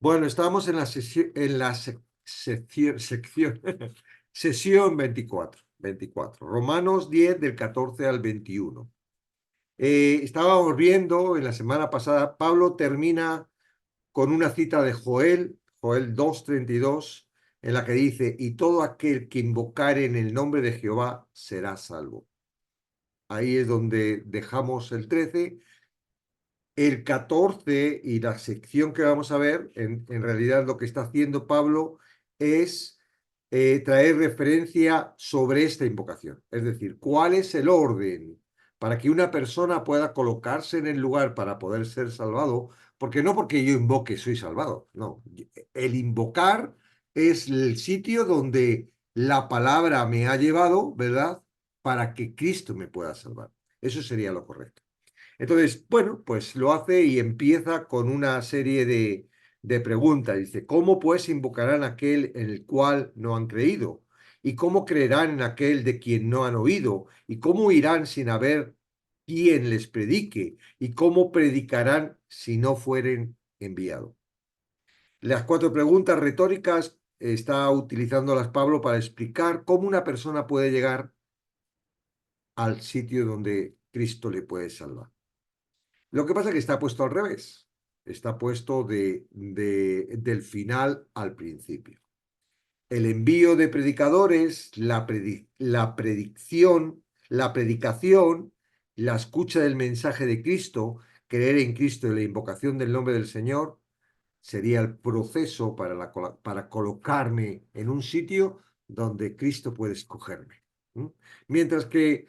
Bueno, estamos en sección, sesión 24, Romanos 10 del 14 al 21. Estábamos viendo en la semana pasada, Pablo termina con una cita de Joel 2:32, en la que dice, y todo aquel que invocare en el nombre de Jehová será salvo. Ahí es donde dejamos el 13. El 14 y la sección que vamos a ver, en realidad lo que está haciendo Pablo es traer referencia sobre esta invocación. Es decir, cuál es el orden para que una persona pueda colocarse en el lugar para poder ser salvado, porque no porque yo invoque soy salvado, no. El invocar es el sitio donde la palabra me ha llevado, ¿verdad? Para que Cristo me pueda salvar. Eso sería lo correcto. Entonces, bueno, pues lo hace y empieza con una serie de preguntas. Dice, ¿cómo pues invocarán aquel en el cual no han creído? ¿Y cómo creerán en aquel de quien no han oído? ¿Y cómo irán sin haber quien les predique? ¿Y cómo predicarán si no fueren enviados? Las cuatro preguntas retóricas está utilizándolas Pablo para explicar cómo una persona puede llegar al sitio donde Cristo le puede salvar. Lo que pasa es que está puesto al revés. Está puesto del final al principio. El envío de predicadores, la predicción, la predicación, la escucha del mensaje de Cristo, creer en Cristo y la invocación del nombre del Señor, sería el proceso para colocarme en un sitio donde Cristo puede escogerme. Mientras que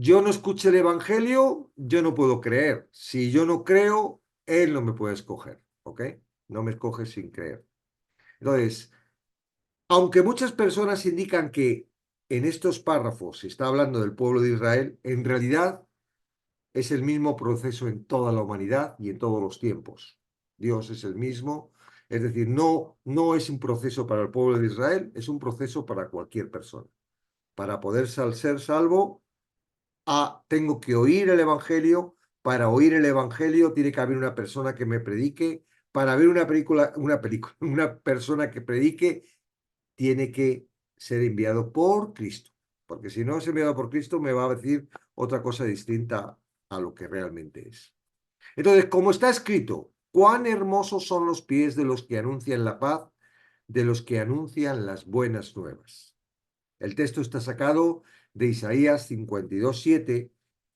yo no escuché el Evangelio, yo no puedo creer. Si yo no creo, Él no me puede escoger, ¿ok? No me escoge sin creer. Entonces, aunque muchas personas indican que en estos párrafos se está hablando del pueblo de Israel, en realidad es el mismo proceso en toda la humanidad y en todos los tiempos. Dios es el mismo, es decir, no es un proceso para el pueblo de Israel, es un proceso para cualquier persona. Para poder ser salvo, tengo que oír el Evangelio. Para oír el Evangelio tiene que haber una persona que me predique. Para ver una persona que predique, tiene que ser enviado por Cristo. Porque si no es enviado por Cristo, me va a decir otra cosa distinta a lo que realmente es. Entonces, como está escrito, cuán hermosos son los pies de los que anuncian la paz, de los que anuncian las buenas nuevas. El texto está sacado de Isaías 52:7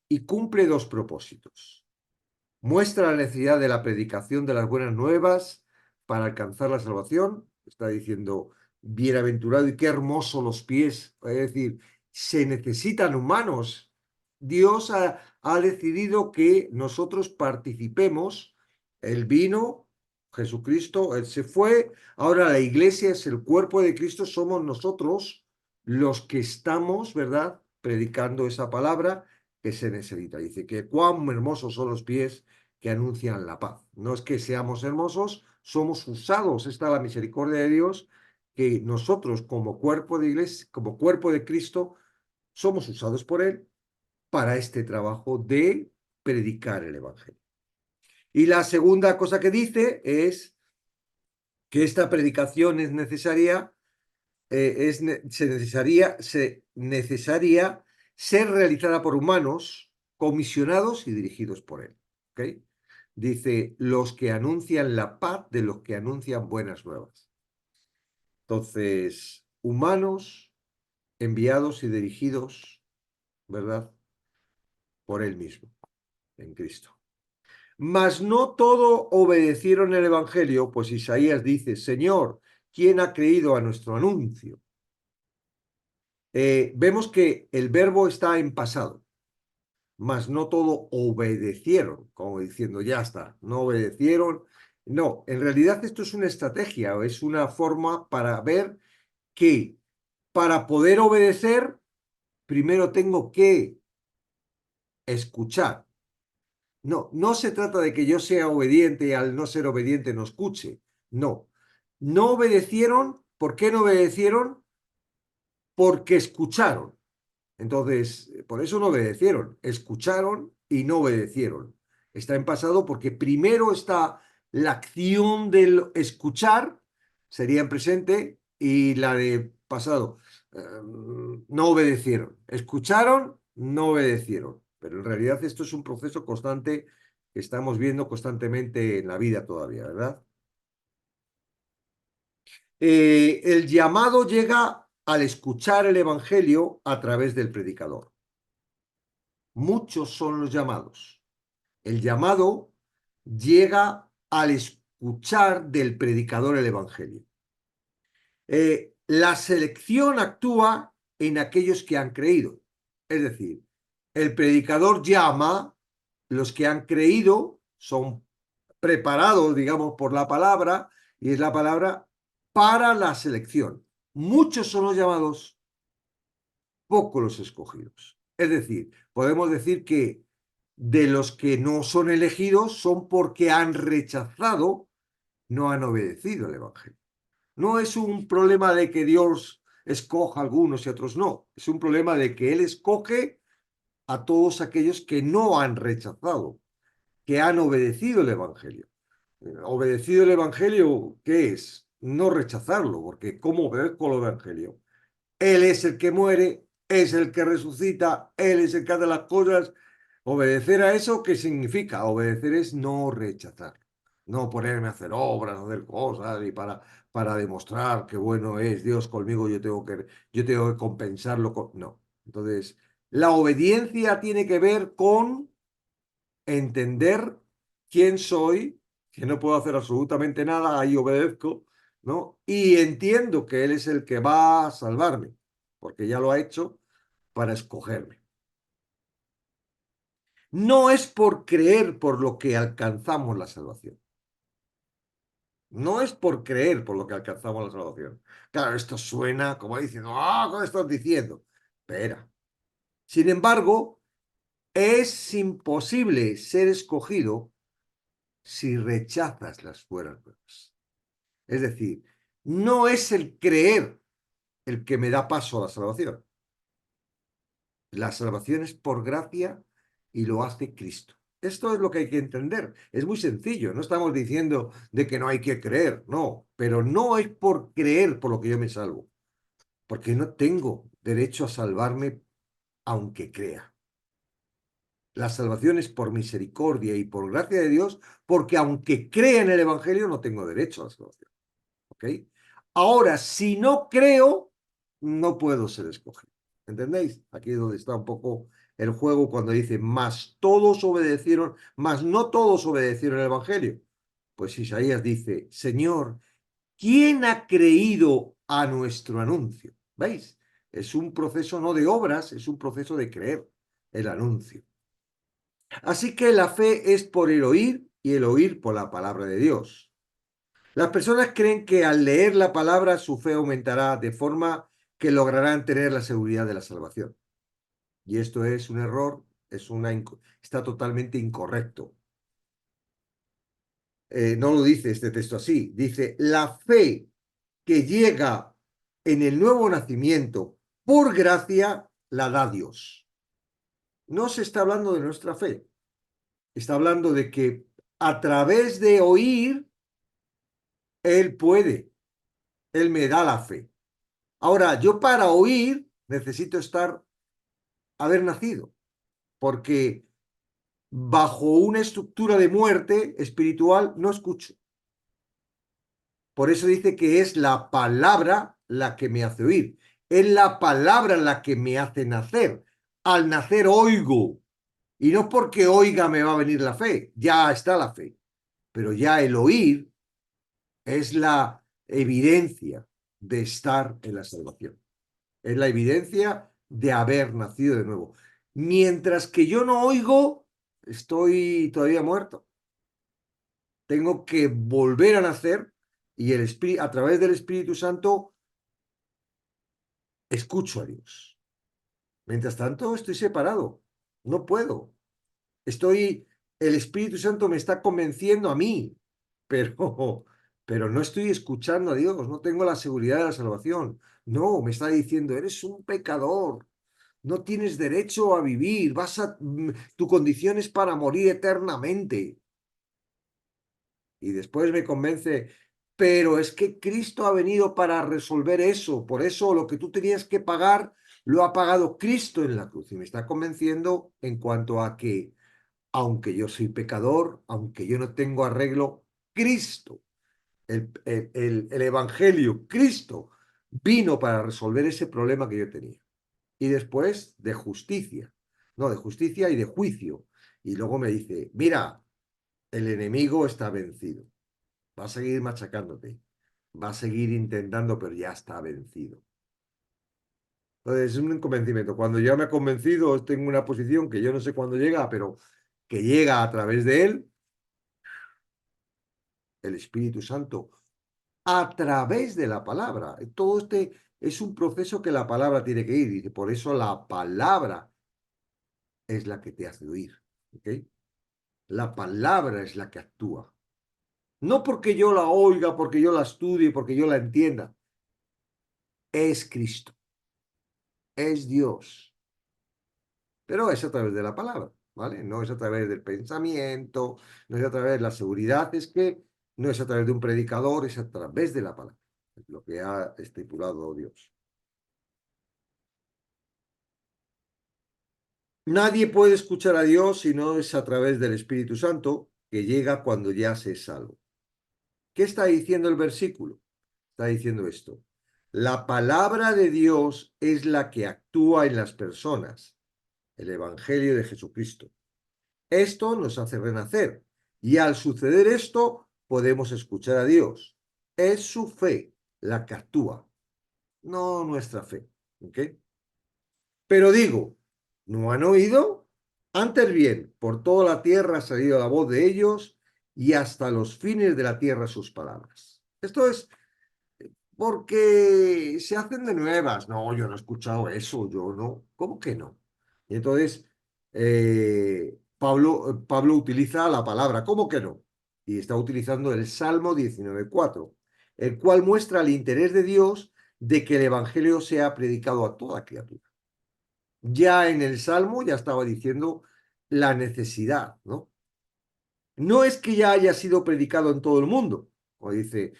y cumple dos propósitos. Muestra la necesidad de la predicación de las buenas nuevas para alcanzar la salvación. Está diciendo, bienaventurado y qué hermosos los pies. Es decir, se necesitan humanos. Dios ha decidido que nosotros participemos. Él vino, Jesucristo, Él se fue. Ahora la iglesia es el cuerpo de Cristo, somos nosotros los que estamos, ¿verdad?, predicando esa palabra que se necesita. Dice que cuán hermosos son los pies que anuncian la paz. No es que seamos hermosos, somos usados. Está la misericordia de Dios, que nosotros como cuerpo de iglesia, como cuerpo de Cristo, somos usados por Él para este trabajo de predicar el Evangelio. Y la segunda cosa que dice es que esta predicación es necesaria, se necesaria ser realizada por humanos comisionados y dirigidos por Él. ¿Okay? Dice, los que anuncian la paz de los que anuncian buenas nuevas. Entonces, humanos enviados y dirigidos, ¿verdad?, por Él mismo, en Cristo. Mas no todo obedecieron el Evangelio, pues Isaías dice, Señor, ¿quién ha creído a nuestro anuncio? Vemos que el verbo está en pasado, mas no todo obedecieron, como diciendo, ya está, no obedecieron. No, en realidad esto es una estrategia, o es una forma para ver que para poder obedecer, primero tengo que escuchar. No se trata de que yo sea obediente y al no ser obediente no escuche. No, no obedecieron. ¿Por qué no obedecieron? Porque escucharon. Entonces, por eso no obedecieron. Escucharon y no obedecieron. Está en pasado porque primero está la acción del escuchar sería en presente y la de pasado. No obedecieron. Escucharon, no obedecieron. Pero en realidad esto es un proceso constante que estamos viendo constantemente en la vida todavía, ¿verdad? El llamado llega al escuchar el Evangelio a través del predicador. Muchos son los llamados. El llamado llega al escuchar del predicador el Evangelio. La selección actúa en aquellos que han creído. Es decir, el predicador llama, los que han creído son preparados, digamos, por la palabra, y es la palabra para la selección. Muchos son los llamados, pocos los escogidos. Es decir, podemos decir que de los que no son elegidos son porque han rechazado, no han obedecido el Evangelio. No es un problema de que Dios escoja a algunos y a otros no. Es un problema de que Él escoge a todos aquellos que no han rechazado, que han obedecido el Evangelio. Obedecido el Evangelio, ¿qué es? No rechazarlo, porque ¿cómo obedezco el Evangelio? Él es el que muere, es el que resucita, Él es el que hace las cosas. Obedecer a eso, ¿qué significa? Obedecer es no rechazar, no ponerme a hacer obras, a hacer cosas y para demostrar que bueno es Dios conmigo, yo tengo que compensarlo con... No. Entonces, la obediencia tiene que ver con entender quién soy, que no puedo hacer absolutamente nada, ahí obedezco, ¿no? Y entiendo que Él es el que va a salvarme, porque ya lo ha hecho para escogerme. No es por creer por lo que alcanzamos la salvación. No es por creer por lo que alcanzamos la salvación. Claro, esto suena como diciendo, ¿qué estás diciendo? Espera. Sin embargo, es imposible ser escogido si rechazas las buenas nuevas. Es decir, no es el creer el que me da paso a la salvación. La salvación es por gracia y lo hace Cristo. Esto es lo que hay que entender. Es muy sencillo. No estamos diciendo de que no hay que creer, no. Pero no es por creer por lo que yo me salvo. Porque no tengo derecho a salvarme aunque crea. La salvación es por misericordia y por gracia de Dios, porque aunque crea en el Evangelio no tengo derecho a la salvación. ¿Ok? Ahora, si no creo, no puedo ser escogido. ¿Entendéis? Aquí es donde está un poco el juego cuando dice, más todos obedecieron, más no todos obedecieron el Evangelio. Pues Isaías dice, Señor, ¿quién ha creído a nuestro anuncio? ¿Veis? Es un proceso no de obras, es un proceso de creer el anuncio. Así que la fe es por el oír y el oír por la palabra de Dios. Las personas creen que al leer la palabra su fe aumentará de forma que lograrán tener la seguridad de la salvación. Y esto es un error, está totalmente incorrecto. No lo dice este texto así, dice, la fe que llega en el nuevo nacimiento por gracia la da Dios. No se está hablando de nuestra fe, está hablando de que a través de oír, Él puede, Él me da la fe. Ahora, yo para oír necesito haber nacido, porque bajo una estructura de muerte espiritual no escucho. Por eso dice que es la palabra la que me hace oír. Es la palabra la que me hace nacer. Al nacer oigo. Y no porque oiga me va a venir la fe. Ya está la fe. Pero ya el oír es la evidencia de estar en la salvación. Es la evidencia de haber nacido de nuevo. Mientras que yo no oigo, estoy todavía muerto. Tengo que volver a nacer y a través del Espíritu Santo escucho a Dios. Mientras tanto, estoy separado. No puedo. El Espíritu Santo me está convenciendo a mí, pero, pero no estoy escuchando a Dios. No tengo la seguridad de la salvación. No, me está diciendo, eres un pecador. No tienes derecho a vivir, tu condición es para morir eternamente. Y después me convence, pero es que Cristo ha venido para resolver eso. Por eso lo que tú tenías que pagar, lo ha pagado Cristo en la cruz. Y me está convenciendo en cuanto a que, aunque yo soy pecador, aunque yo no tengo arreglo, Cristo, el Evangelio, Cristo, vino para resolver ese problema que yo tenía. Y después de justicia, no, de justicia y de juicio. Y luego me dice, mira, el enemigo está vencido, va a seguir machacándote, va a seguir intentando, pero ya está vencido. Entonces es un convencimiento. Cuando ya me ha convencido, tengo una posición que yo no sé cuándo llega, pero que llega a través de él, el Espíritu Santo, a través de la palabra. Todo este es un proceso que la palabra tiene que ir. Y por eso la palabra es la que te hace oír. ¿Ok? La palabra es la que actúa. No porque yo la oiga, porque yo la estudie, porque yo la entienda. Es Cristo, es Dios. Pero es a través de la palabra, ¿vale? No es a través del pensamiento, no es a través de la seguridad, es que no es a través de un predicador, es a través de la palabra. Es lo que ha estipulado Dios. Nadie puede escuchar a Dios si no es a través del Espíritu Santo, que llega cuando ya se es salvo. ¿Qué está diciendo el versículo? Está diciendo esto. La palabra de Dios es la que actúa en las personas, el Evangelio de Jesucristo. Esto nos hace renacer y al suceder esto podemos escuchar a Dios. Es su fe la que actúa, no nuestra fe. ¿Ok? Pero digo, ¿no han oído? Antes bien, por toda la tierra ha salido la voz de ellos y hasta los fines de la tierra sus palabras. Esto es porque se hacen de nuevas. No, yo no he escuchado eso, yo no. ¿Cómo que no? Y entonces Pablo utiliza la palabra, ¿cómo que no? Y está utilizando el Salmo 19:4, el cual muestra el interés de Dios de que el Evangelio sea predicado a toda criatura. Ya en el Salmo ya estaba diciendo la necesidad, ¿no? No es que ya haya sido predicado en todo el mundo, o dice,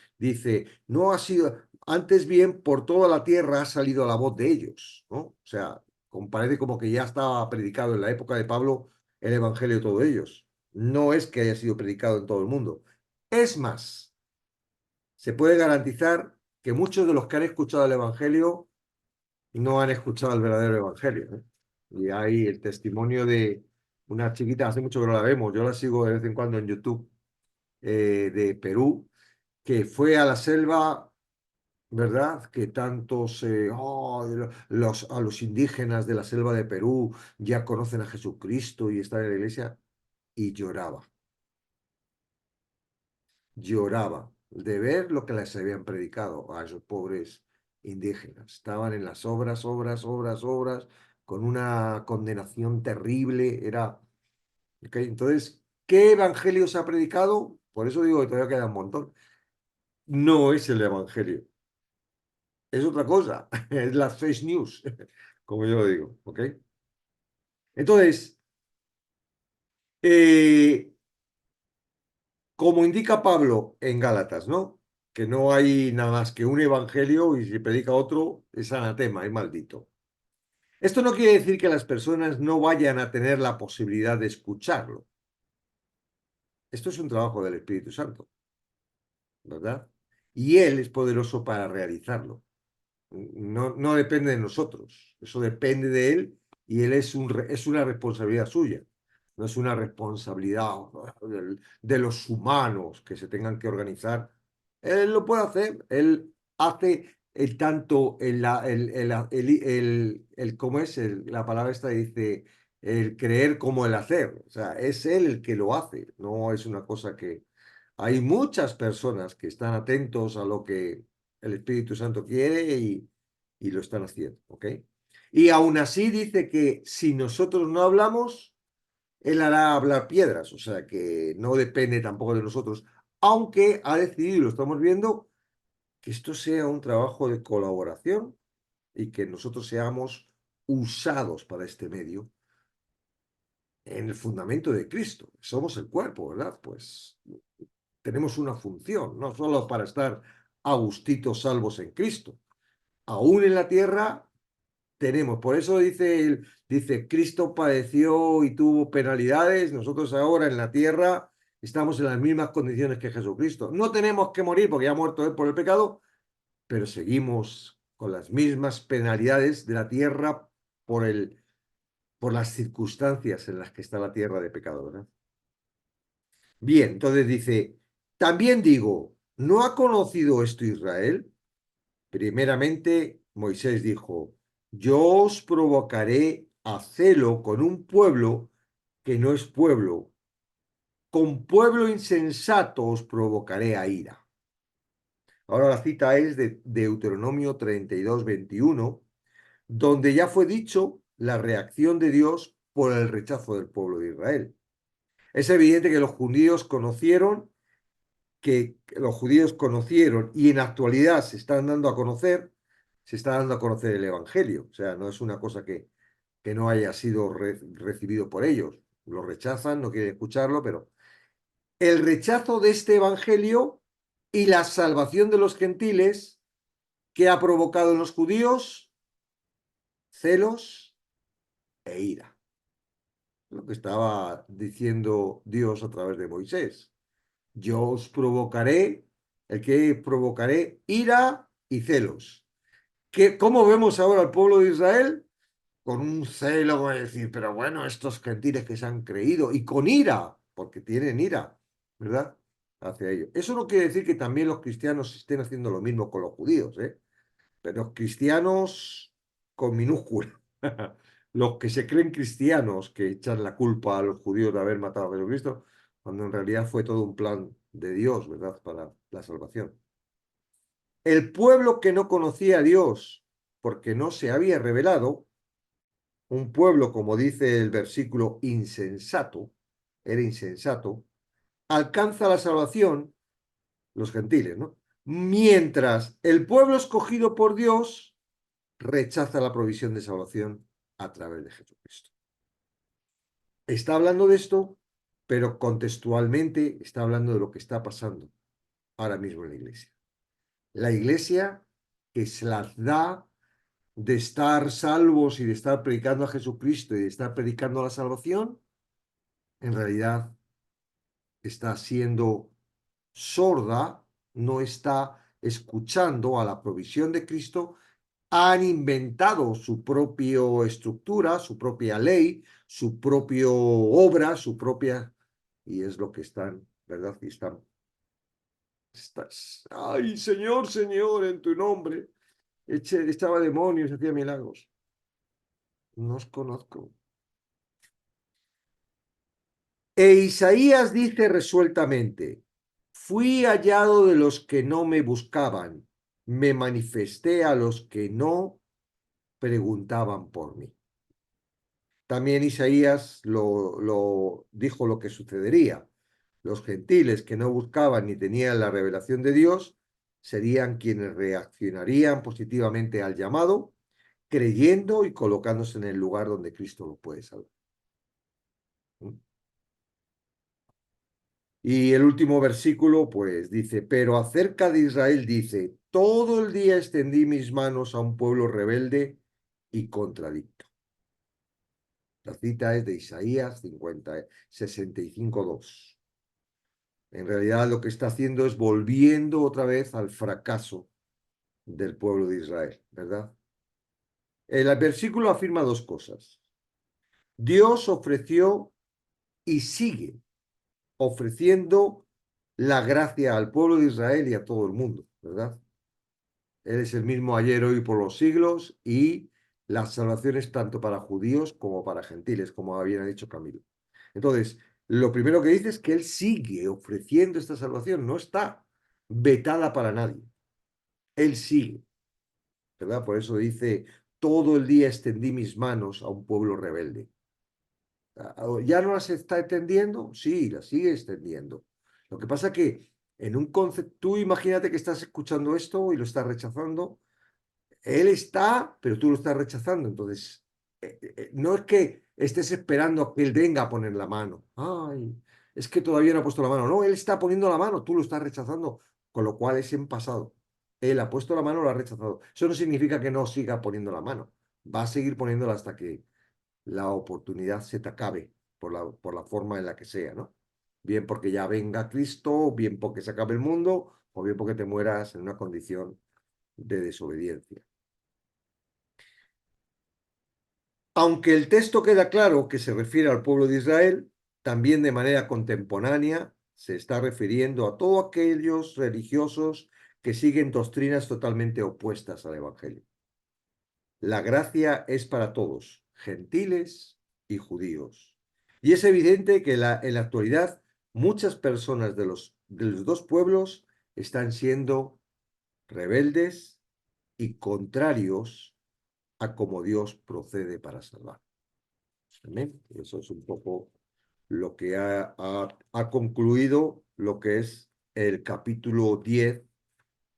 no ha sido, antes bien por toda la tierra ha salido la voz de ellos, ¿no? O sea, parece como que ya estaba predicado en la época de Pablo el Evangelio de todos ellos. No es que haya sido predicado en todo el mundo. Es más, se puede garantizar que muchos de los que han escuchado el Evangelio no han escuchado el verdadero Evangelio, ¿eh? Y hay el testimonio de una chiquita, hace mucho que no la vemos, yo la sigo de vez en cuando en YouTube, de Perú, que fue a la selva, ¿verdad? Que tantos, a los indígenas de la selva de Perú ya conocen a Jesucristo y están en la iglesia, y lloraba de ver lo que les habían predicado a esos pobres indígenas. Estaban en las obras, con una condenación terrible. ¿Ok? Entonces, ¿qué evangelio se ha predicado? Por eso digo que todavía queda un montón. No es el evangelio, es otra cosa, es las fake news, como yo lo digo. ¿Ok? Entonces, eh, como indica Pablo en Gálatas, ¿no? Que no hay nada más que un evangelio y si predica otro es anatema, es maldito. Esto no quiere decir que las personas no vayan a tener la posibilidad de escucharlo. Esto es un trabajo del Espíritu Santo, ¿verdad? Y Él es poderoso para realizarlo. No, no depende de nosotros, eso depende de Él y Él es una responsabilidad suya. No es una responsabilidad de los humanos que se tengan que organizar. Él lo puede hacer. Él hace el tanto, ¿cómo es? La palabra esta dice, el creer como el hacer. O sea, es él el que lo hace. No es una cosa que... Hay muchas personas que están atentos a lo que el Espíritu Santo quiere y lo están haciendo. ¿Ok? Y aún así dice que si nosotros no hablamos él hará hablar piedras, o sea que no depende tampoco de nosotros, aunque ha decidido, y lo estamos viendo, que esto sea un trabajo de colaboración y que nosotros seamos usados para este medio en el fundamento de Cristo. Somos el cuerpo, ¿verdad? Pues tenemos una función, no solo para estar a gustito salvos en Cristo. Aún en la tierra tenemos, por eso dice, Cristo padeció y tuvo penalidades, nosotros ahora en la tierra estamos en las mismas condiciones que Jesucristo. No tenemos que morir porque ya ha muerto Él por el pecado, pero seguimos con las mismas penalidades de la tierra por por las circunstancias en las que está la tierra de pecado, ¿verdad? Bien, entonces dice, también digo, ¿no ha conocido esto Israel? Primeramente, Moisés dijo, yo os provocaré a celo con un pueblo que no es pueblo, con pueblo insensato os provocaré a ira. Ahora la cita es de Deuteronomio 32:21, donde ya fue dicho la reacción de Dios por el rechazo del pueblo de Israel. Es evidente que los judíos conocieron y en la actualidad se está dando a conocer el Evangelio. O sea, no es una cosa que no haya sido recibido por ellos. Lo rechazan, no quieren escucharlo, pero el rechazo de este Evangelio y la salvación de los gentiles que ha provocado en los judíos celos e ira. Lo que estaba diciendo Dios a través de Moisés. Yo os provocaré, el que provocaré ira y celos. ¿Cómo vemos ahora al pueblo de Israel? Con un celo, voy a decir, pero bueno, estos gentiles que se han creído, y con ira, porque tienen ira, ¿verdad? Hacia ellos. Eso no quiere decir que también los cristianos estén haciendo lo mismo con los judíos, ¿eh? Pero los cristianos con minúscula. Los que se creen cristianos, que echan la culpa a los judíos de haber matado a Jesucristo, cuando en realidad fue todo un plan de Dios, ¿verdad? Para la salvación. El pueblo que no conocía a Dios porque no se había revelado, un pueblo, como dice el versículo, insensato, era insensato, alcanza la salvación, los gentiles, ¿no? Mientras el pueblo escogido por Dios rechaza la provisión de salvación a través de Jesucristo. Está hablando de esto, pero contextualmente está hablando de lo que está pasando ahora mismo en la iglesia. La iglesia que se las da de estar salvos y de estar predicando a Jesucristo y de estar predicando la salvación, en realidad está siendo sorda, no está escuchando a la provisión de Cristo, han inventado su propia estructura, su propia ley, su propia obra, su propia... Y es lo que están, ¿verdad? Y ay, Señor, Señor, en tu nombre. Echaba demonios, hacía milagros. No os conozco. E Isaías dice resueltamente, fui hallado de los que no me buscaban, me manifesté a los que no preguntaban por mí. También Isaías lo dijo lo que sucedería. Los gentiles que no buscaban ni tenían la revelación de Dios serían quienes reaccionarían positivamente al llamado, creyendo y colocándose en el lugar donde Cristo lo puede salvar. Y el último versículo, pues dice, pero acerca de Israel dice, todo el día extendí mis manos a un pueblo rebelde y contradicto. La cita es de Isaías 65:2. En realidad lo que está haciendo es volviendo otra vez al fracaso del pueblo de Israel, ¿verdad? El versículo afirma dos cosas. Dios ofreció y sigue ofreciendo la gracia al pueblo de Israel y a todo el mundo, ¿verdad? Él es el mismo ayer, hoy, por los siglos y la salvación es tanto para judíos como para gentiles, como había dicho Camilo. Entonces, lo primero que dice es que Él sigue ofreciendo esta salvación, no está vetada para nadie. Él sigue, ¿verdad? Por eso dice, todo el día extendí mis manos a un pueblo rebelde. ¿Ya no las está extendiendo? Sí, las sigue extendiendo. Lo que pasa que en un concepto, tú imagínate que estás escuchando esto y lo estás rechazando. Él está, pero tú lo estás rechazando. Entonces, no es que estés esperando a que él venga a poner la mano. Ay, es que todavía no ha puesto la mano. No, él está poniendo la mano, tú lo estás rechazando, con lo cual es en pasado. Él ha puesto la mano, lo ha rechazado. Eso no significa que no siga poniendo la mano. Va a seguir poniéndola hasta que la oportunidad se te acabe, por la forma en la que sea, ¿no? Bien porque ya venga Cristo, bien porque se acabe el mundo, o bien porque te mueras en una condición de desobediencia. Aunque el texto queda claro que se refiere al pueblo de Israel, también de manera contemporánea se está refiriendo a todos aquellos religiosos que siguen doctrinas totalmente opuestas al Evangelio. La gracia es para todos, gentiles y judíos. Y es evidente que en la actualidad muchas personas de los dos pueblos están siendo rebeldes y contrarios a cómo Dios procede para salvar. Amén. Eso es un poco lo que ha concluido lo que es el capítulo 10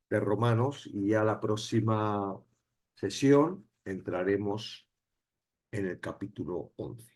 de Romanos, y ya la próxima sesión entraremos en el capítulo 11.